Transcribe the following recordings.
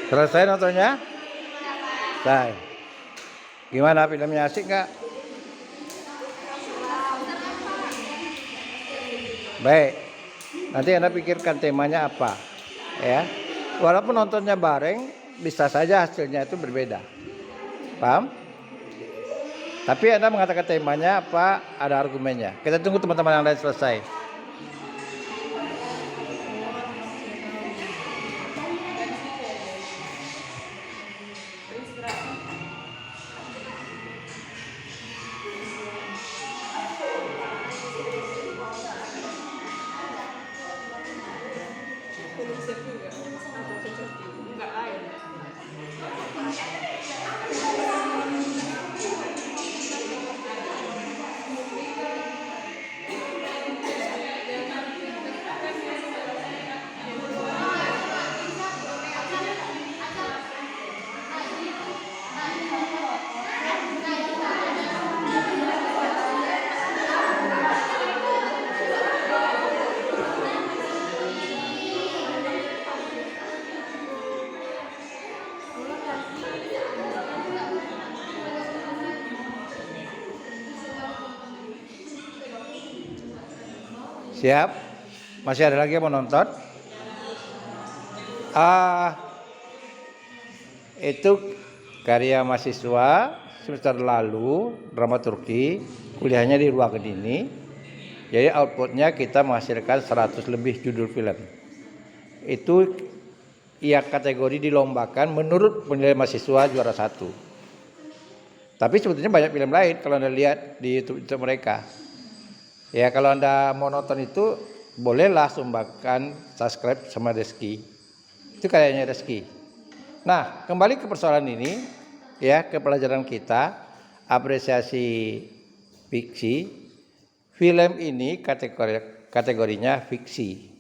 Selesai nontonnya? Selesai. Gimana, filmnya asik nggak? Baik. Nanti Anda pikirkan temanya apa, ya. Walaupun nontonnya bareng, bisa saja hasilnya itu berbeda. Paham? Tapi Anda mengatakan temanya apa, ada argumennya. Kita tunggu teman-teman yang lain selesai. Siap? Masih ada lagi yang mau nonton? Itu karya mahasiswa semester lalu, dramaturgi, kuliahnya di ruangan ini. Jadi outputnya kita menghasilkan 100 lebih judul film. Itu ia kategori dilombakan menurut penilaian mahasiswa juara 1. Tapi sebetulnya banyak film lain kalau Anda lihat di YouTube mereka. Ya, kalau Anda mau nonton itu bolehlah sumbangkan subscribe sama Reski. Itu karyanya Reski. Nah, kembali ke persoalan ini, ya, ke pelajaran kita, apresiasi fiksi. Film ini kategorinya fiksi.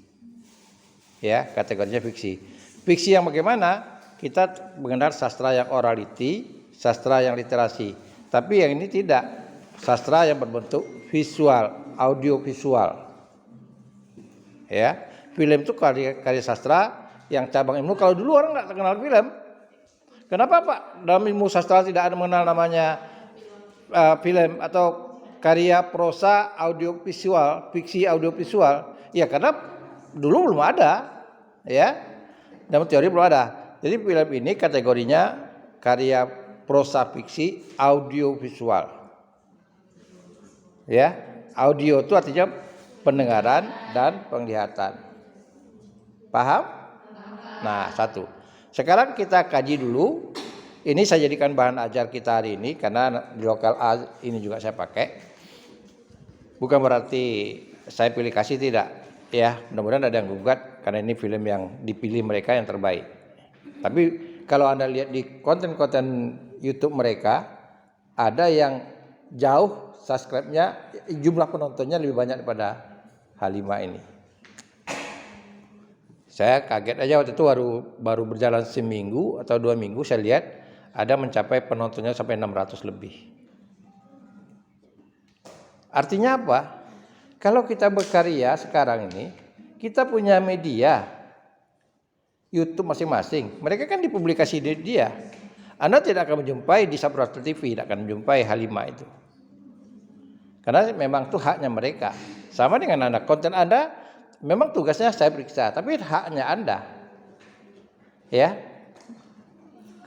Ya, kategorinya fiksi. Fiksi yang bagaimana? Kita mengenal sastra yang orality, sastra yang literasi. Tapi yang ini tidak. sastra yang berbentuk visual, audio visual. Ya, film itu karya sastra yang cabang ilmu. Kalau dulu orang nggak kenal film. Kenapa Pak? Dalam ilmu sastra tidak ada mengenal namanya film atau karya prosa audio visual, fiksi audio visual? Ya karena dulu belum ada, ya. Dalam teori belum ada. Jadi film ini kategorinya karya prosa fiksi audio visual. Ya, audio itu artinya pendengaran dan penglihatan. Paham? Nah, satu. Sekarang kita kaji dulu. Ini saya jadikan bahan ajar kita hari ini karena di lokal A ini juga saya pakai. Bukan berarti saya pilih kasih, tidak. Ya, mudah-mudahan ada yang gugat karena ini film yang dipilih mereka yang terbaik. Tapi kalau Anda lihat di konten-konten YouTube mereka, ada yang jauh subscribe-nya, jumlah penontonnya lebih banyak daripada Halimah ini. Saya kaget aja waktu itu baru berjalan seminggu atau 2 minggu, saya lihat ada mencapai penontonnya sampai 600 lebih. Artinya apa? Kalau kita berkarya sekarang ini, kita punya media YouTube masing-masing. Mereka kan dipublikasi di dia. Anda tidak akan menjumpai di Sabrata TV, tidak akan menjumpai Halimah itu. Karena memang itu haknya mereka. Sama dengan Anda, konten Anda memang tugasnya saya periksa, tapi haknya Anda. Ya.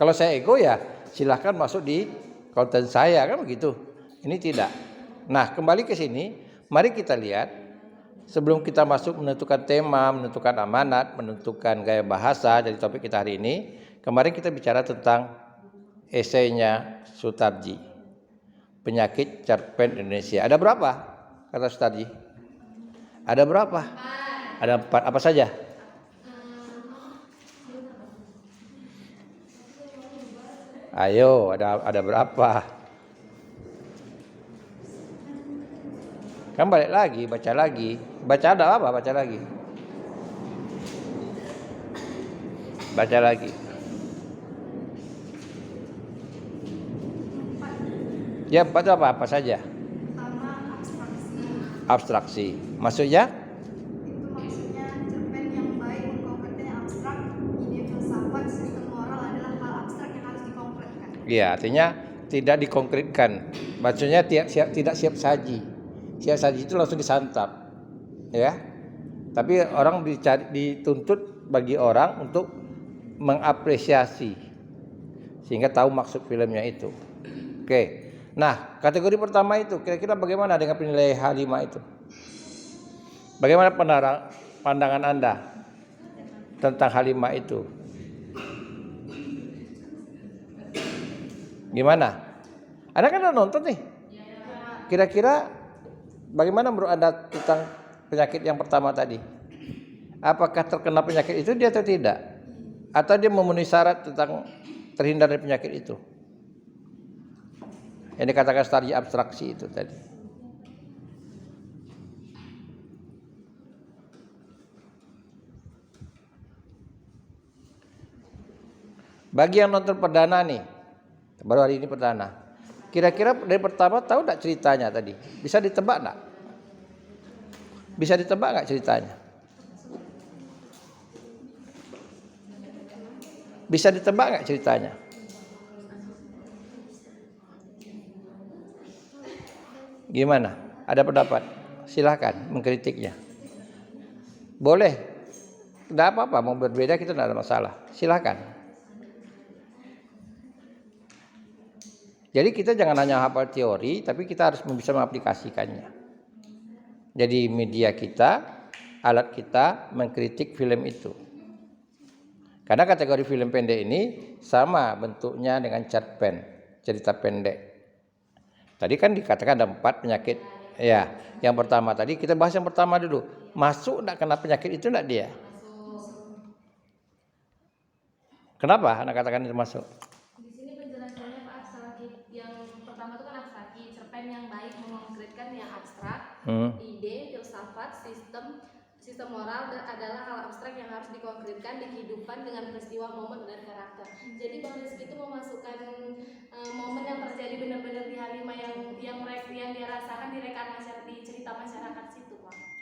Kalau saya ego ya silahkan masuk di konten saya, kan begitu. Ini tidak. Nah, kembali ke sini, mari kita lihat sebelum kita masuk menentukan tema, menentukan amanat, menentukan gaya bahasa dari topik kita hari ini. Kemarin kita bicara tentang esainya Sutarji, penyakit cerpen Indonesia. Ada berapa kata Sutarji? Ada berapa? Ada 4. Apa saja? Ayo, ada berapa? Kan balik lagi, baca lagi. Baca ada apa? Baca lagi. Baca lagi. Ya, 4 itu apa saja? Pertama, Abstraksi. Maksudnya? Itu maksudnya cerpen yang baik mengkonkretkan yang abstrak, ide filsafat, sistem moral adalah hal abstrak yang harus dikonkretkan. Iya, artinya tidak dikonkretkan. Maksudnya tidak siap saji. Siap saji itu langsung disantap. Ya. Tapi orang dituntut bagi orang untuk mengapresiasi sehingga tahu maksud filmnya itu. Oke. Nah, kategori pertama itu kira-kira bagaimana dengan penilaian Halimah itu? Bagaimana pandangan Anda tentang Halimah itu? Gimana? Anda kan udah nonton nih. Kira-kira bagaimana menurut Anda tentang penyakit yang pertama tadi? Apakah terkena penyakit itu dia atau tidak? Atau dia memenuhi syarat tentang terhindar dari penyakit itu? Yang dikatakan Sutarji abstraksi itu tadi. Bagi yang nonton perdana nih, baru hari ini perdana. Kira-kira dari pertama tahu enggak ceritanya tadi? Bisa ditebak enggak? Bisa ditebak enggak ceritanya? Bisa ditebak enggak ceritanya? Gimana? Ada pendapat? Silahkan mengkritiknya. Boleh. Tidak apa-apa, mau berbeda kita tidak ada masalah. Silahkan. Jadi kita jangan hanya hafal teori, tapi kita harus bisa mengaplikasikannya. Jadi media kita, alat kita mengkritik film itu. Karena kategori film pendek ini sama bentuknya dengan cerpen, cerita pendek. Tadi kan dikatakan ada 4 penyakit. Ya, yang pertama tadi kita bahas yang pertama dulu. Masuk enggak kena penyakit itu enggak dia? Kenapa Anda katakan itu masuk? Di sini penjelasannya Pak abstrak. Yang pertama itu kan abstraksi, cerpen yang baik mengkonkretkan yang abstrak, ide, filsafat, sistem moral adalah hal abstrak yang harus dikonkretkan di kehidupan dengan peristiwa, momen dan karakter. Jadi Bang Rizky itu memasukkan momen yang terjadi benar-benar di Halimah yang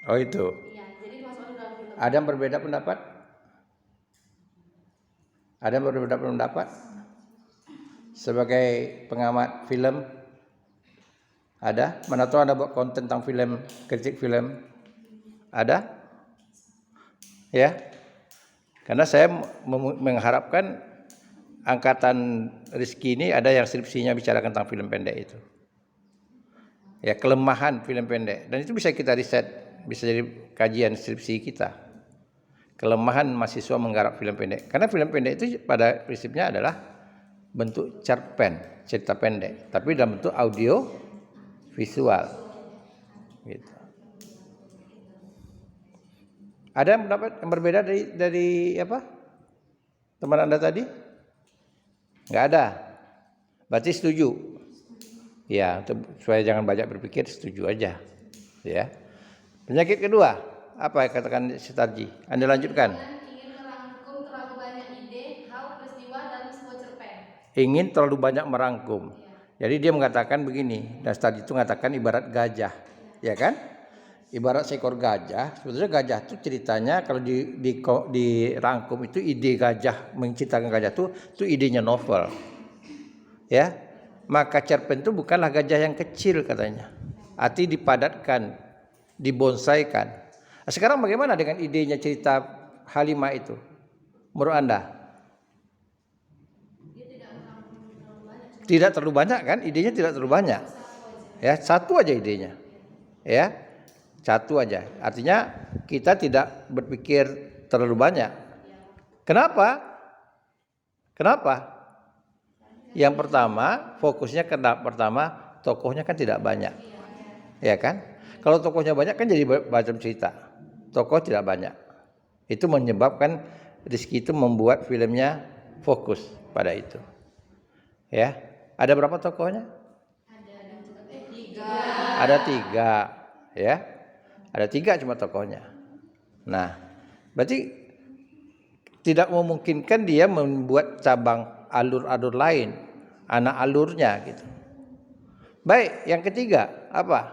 Oh itu. Iya, jadi dimasukkan ke dalam film. Ada yang berbeda pendapat? Ada yang berbeda pendapat? Sebagai pengamat film, ada? Mana tahu Anda buat konten tentang film, kritik film? Ada? Ya? Karena saya mengharapkan angkatan Rizky ini ada yang skripsinya bicara tentang film pendek itu. Ya, kelemahan film pendek. Dan itu bisa kita riset, bisa jadi kajian skripsi kita. Kelemahan mahasiswa menggarap film pendek. Karena film pendek itu pada prinsipnya adalah bentuk cerpen, cerita pendek, tapi dalam bentuk audio visual. Gitu. Ada yang pendapat yang berbeda dari apa? Teman Anda tadi? Enggak ada. Berarti setuju. Ya, supaya jangan banyak berpikir, setuju aja. Ya. Penyakit kedua, apa yang katakan Sitarji? Anda lanjutkan. Ingin merangkum terlalu banyak ide, hal, peristiwa dalam sebuah cerpen. Ingin terlalu banyak merangkum. Jadi dia mengatakan begini, dan Sitarji itu mengatakan ibarat gajah. Ya kan? Ibarat seekor gajah. Sebetulnya gajah itu ceritanya kalau dirangkum itu ide gajah, menciptakan gajah itu idenya novel. Ya. Maka cerpen itu bukanlah gajah yang kecil katanya. Arti dipadatkan, dibonsaikan. Nah, sekarang bagaimana dengan idenya cerita Halimah itu? Menurut Anda? Tidak terlalu banyak kan? Idenya tidak terlalu banyak. Ya, satu aja idenya. Ya. Satu aja. Artinya kita tidak berpikir terlalu banyak. Kenapa? Kenapa? Yang pertama, fokusnya tokohnya kan tidak banyak. Ya kan? Kalau tokohnya banyak kan jadi macam cerita. Tokoh tidak banyak. Itu menyebabkan Rizky itu membuat filmnya fokus pada itu. Ya. Ada berapa tokohnya? Ada tiga. Ya. Ada tiga cuma tokohnya. Nah, berarti tidak memungkinkan dia membuat cabang alur-alur lain, anak alurnya gitu. Baik, yang ketiga apa?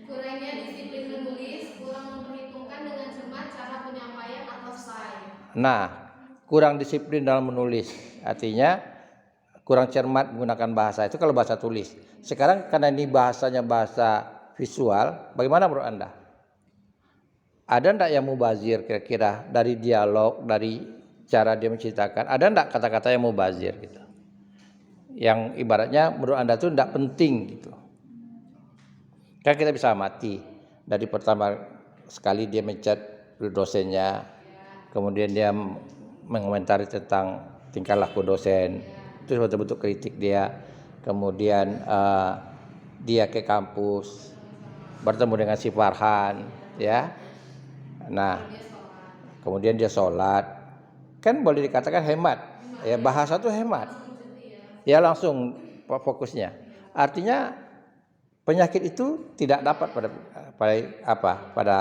Kurangnya disiplin menulis, kurang memperhitungkan dengan cermat cara penyampaian atau style. Nah, kurang disiplin dalam menulis, artinya kurang cermat menggunakan bahasa itu kalau bahasa tulis. Sekarang karena ini bahasanya bahasa visual, bagaimana menurut Anda? Ada enggak yang mubazir kira-kira dari dialog, dari cara dia menceritakan? Ada enggak kata-kata yang mubazir gitu? Yang ibaratnya menurut Anda itu enggak penting gitu. Kan kita bisa amati dari pertama sekali dia mencat dosennya, kemudian dia mengomentari tentang tingkah laku dosen, itu betul-betul kritik dia. Kemudian dia ke kampus bertemu dengan si Farhan, ya. Nah, kemudian dia sholat, kan boleh dikatakan hemat, ya bahasa itu hemat, ya langsung fokusnya. Artinya penyakit itu tidak dapat pada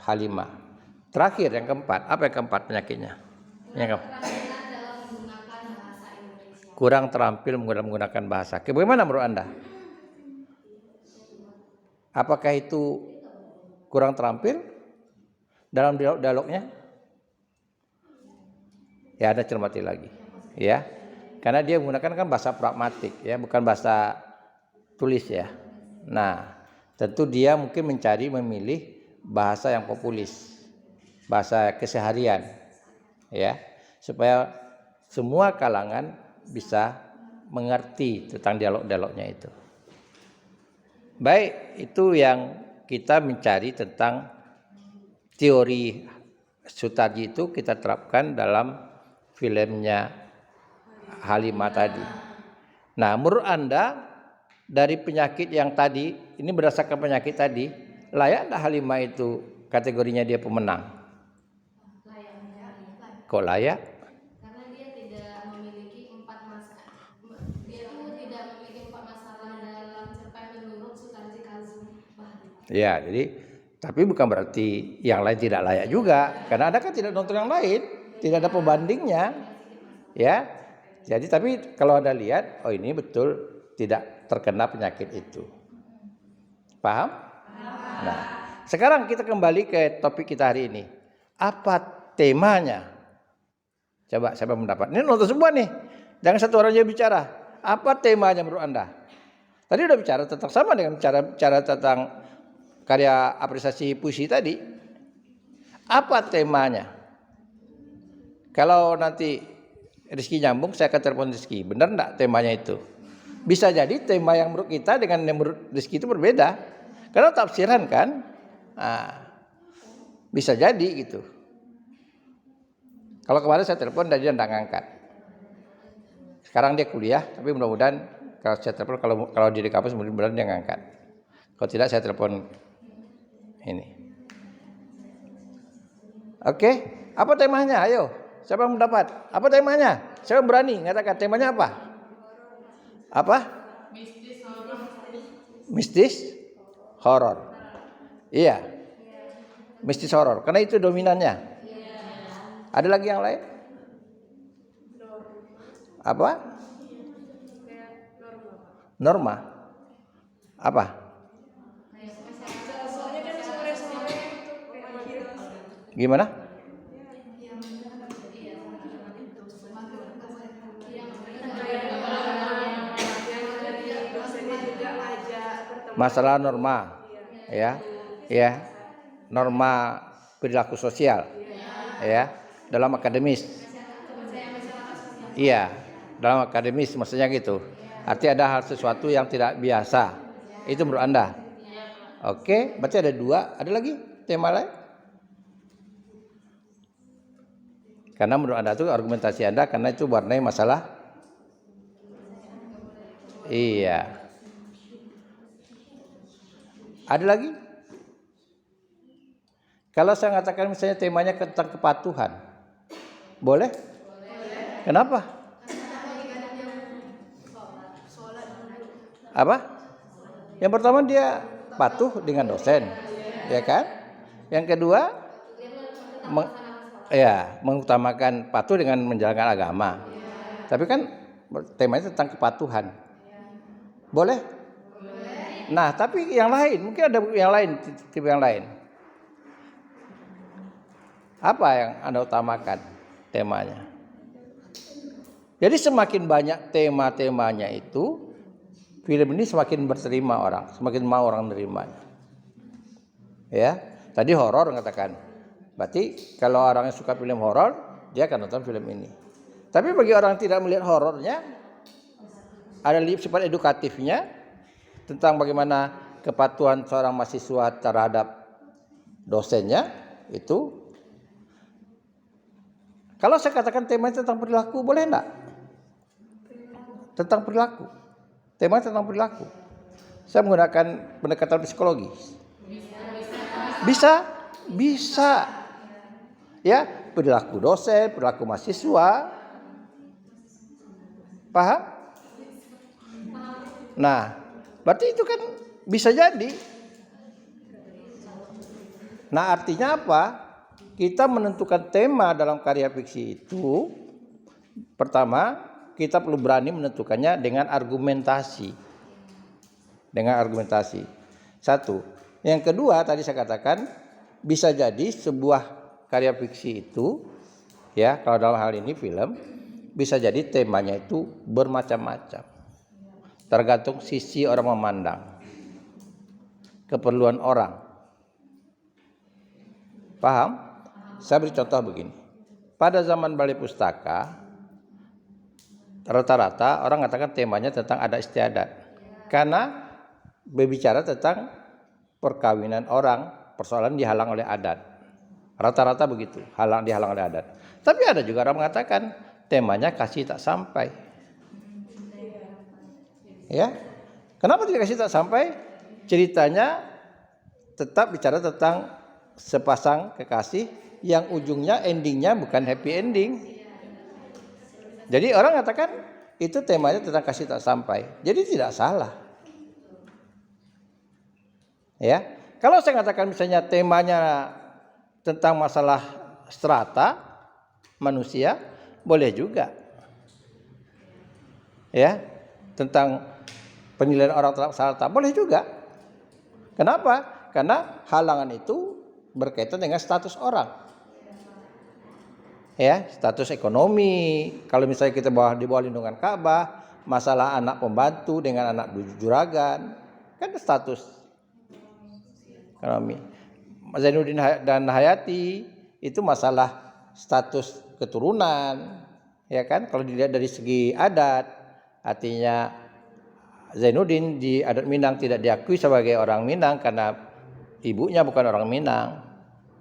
Halimah. Terakhir yang keempat, apa yang keempat penyakitnya? Yang kurang terampil menggunakan bahasa. Bagaimana menurut Anda? Apakah itu kurang terampil dalam dialognya? Ya, Anda cermati lagi, ya. Karena dia menggunakan kan bahasa pragmatik, ya, bukan bahasa tulis, ya. Nah, tentu dia mungkin memilih bahasa yang populis, bahasa keseharian, ya, supaya semua kalangan bisa mengerti tentang dialog-dialognya itu. Baik, itu yang kita mencari tentang teori Sutarji itu kita terapkan dalam filmnya Halimah tadi. Nah, menurut Anda dari penyakit yang tadi, ini berdasarkan penyakit tadi, layak enggak Halimah itu kategorinya dia pemenang? Layak. Kok layak? Karena dia tidak memiliki empat masalah. Dia itu tidak memiliki empat masalah dalam cerpen menurut Sutarji Kazum Bahri. Ya, jadi tapi bukan berarti yang lain tidak layak juga, karena Anda kan tidak nonton yang lain, tidak ada pembandingnya, ya. Jadi tapi kalau Anda lihat, oh ini betul tidak terkena penyakit itu, paham? Nah, sekarang kita kembali ke topik kita hari ini. Apa temanya? Coba siapa mendapat? Ini nonton semua nih. Jangan satu orang aja bicara. Apa temanya menurut Anda? Tadi udah bicara tentang sama dengan cara tentang karya apresiasi puisi tadi. Apa temanya? Kalau nanti Rizky nyambung, saya akan telepon Rizky. Benar enggak temanya itu? Bisa jadi tema yang menurut kita dengan yang menurut Rizky itu berbeda. Karena tafsiran kan. Nah, bisa jadi gitu. Kalau kemarin saya telepon dan dia tidak ngangkat. Sekarang dia kuliah, tapi mudah-mudahan kalau saya telepon kalau dia di kampus mudah-mudahan dia ngangkat. Kalau tidak saya telepon ini. Oke, apa temanya? Ayo, siapa yang mendapat? Apa temanya? Siapa yang berani ngatakan temanya apa? Apa? Mistis horor. Iya. Mistis horor. Karena itu dominannya. Ada lagi yang lain? Apa? Norma. Apa? Gimana? Masalah norma. Ya. Ya, norma perilaku sosial, ya, dalam akademis. Iya, dalam akademis maksudnya gitu. Artinya ada hal sesuatu yang tidak biasa. Itu menurut Anda? Oke, berarti ada 2. Ada lagi tema lain? Karena menurut Anda itu argumentasi Anda karena itu warnai masalah. Iya. Ada lagi? Kalau saya katakan misalnya temanya tentang kepatuhan, boleh? Kenapa? Apa? Yang pertama dia patuh dengan dosen, ya kan? Yang kedua, mengutamakan patuh dengan menjalankan agama. Tapi kan temanya tentang kepatuhan, boleh? Nah, tapi yang lain, mungkin ada yang lain, tipe yang lain. Apa yang Anda utamakan temanya? Jadi semakin banyak tema-temanya itu, film ini semakin berterima orang, semakin mau orang menerimanya. Ya, tadi horor mengatakan. Berarti kalau orang yang suka film horor, dia akan nonton film ini. Tapi bagi orang yang tidak melihat horornya, ada sifat edukatifnya tentang bagaimana kepatuhan seorang mahasiswa terhadap dosennya itu. Kalau saya katakan temanya tentang perilaku, boleh enggak? Tentang perilaku. Temanya tentang perilaku. Saya menggunakan pendekatan psikologi. Bisa. Ya, perilaku dosen, perilaku mahasiswa. Paham? Nah, berarti itu kan bisa jadi. Nah, artinya apa? Kita menentukan tema dalam karya fiksi itu, pertama, kita perlu berani menentukannya dengan argumentasi. Satu. Yang kedua, tadi saya katakan, bisa jadi sebuah karya fiksi itu, ya, kalau dalam hal ini film, bisa jadi temanya itu bermacam-macam. Tergantung sisi orang memandang. Keperluan orang. Paham? Saya beri contoh begini. Pada zaman Balai Pustaka, rata-rata orang mengatakan temanya tentang adat istiadat. Karena berbicara tentang perkawinan orang, persoalan dihalang oleh adat. Rata-rata begitu, dihalang oleh adat. Tapi ada juga orang mengatakan temanya kasih tak sampai. Ya. Kenapa tidak kasih tak sampai? Ceritanya tetap bicara tentang sepasang kekasih yang ujungnya endingnya bukan happy ending. Jadi orang katakan itu temanya tentang kasih tak sampai. Jadi tidak salah. Ya. Kalau saya katakan misalnya temanya tentang masalah strata manusia, boleh juga. Ya. Tentang penilaian orang terhadap strata, boleh juga. Kenapa? Karena halangan itu berkaitan dengan status orang. Ya, status ekonomi. Kalau misalnya kita di bawah lindungan Ka'bah, masalah anak pembantu dengan anak juragan, kan status ekonomi. Zainuddin dan Hayati itu masalah status keturunan, ya kan? Kalau dilihat dari segi adat, artinya Zainuddin di adat Minang tidak diakui sebagai orang Minang karena ibunya bukan orang Minang,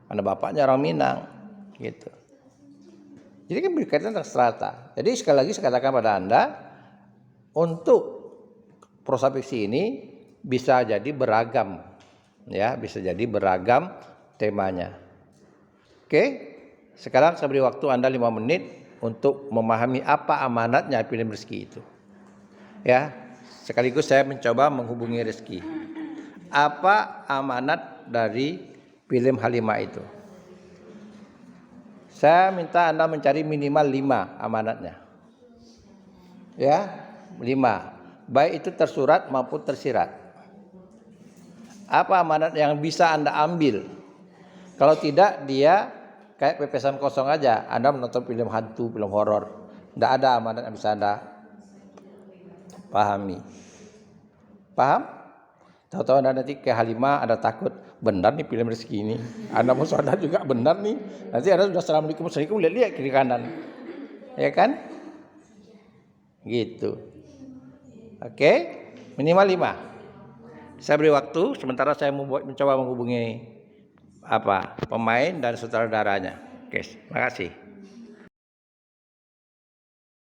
karena bapaknya orang Minang, gitu. Jadi kan berkaitan dengan strata. Jadi sekali lagi saya katakan pada Anda, untuk prosapiksi ini bisa jadi beragam, ya, bisa jadi beragam temanya. Oke, sekarang saya beri waktu Anda 5 menit untuk memahami apa amanatnya film rezeki itu. Ya, sekaligus saya mencoba menghubungi rezeki. Apa amanat dari film Halimah itu? Saya minta Anda mencari minimal 5 amanatnya. Ya, 5. Baik itu tersurat maupun tersirat. Apa amanat yang bisa Anda ambil? Kalau tidak, dia kayak pepesan kosong aja. Anda menonton film hantu, film horor. Tidak ada amanat yang bisa Anda pahami. Paham? Tahu-tahu Anda nanti ke Halimah, Anda takut, benar nih film rezeki ini. Anda mau sadar juga benar nih. Nanti Anda sudah assalamualaikum, lihat kiri kanan. Ya kan? Gitu. Oke, minimal 5. Saya beri waktu, sementara saya mencoba menghubungi pemain dan sutradaranya. Oke, terima kasih.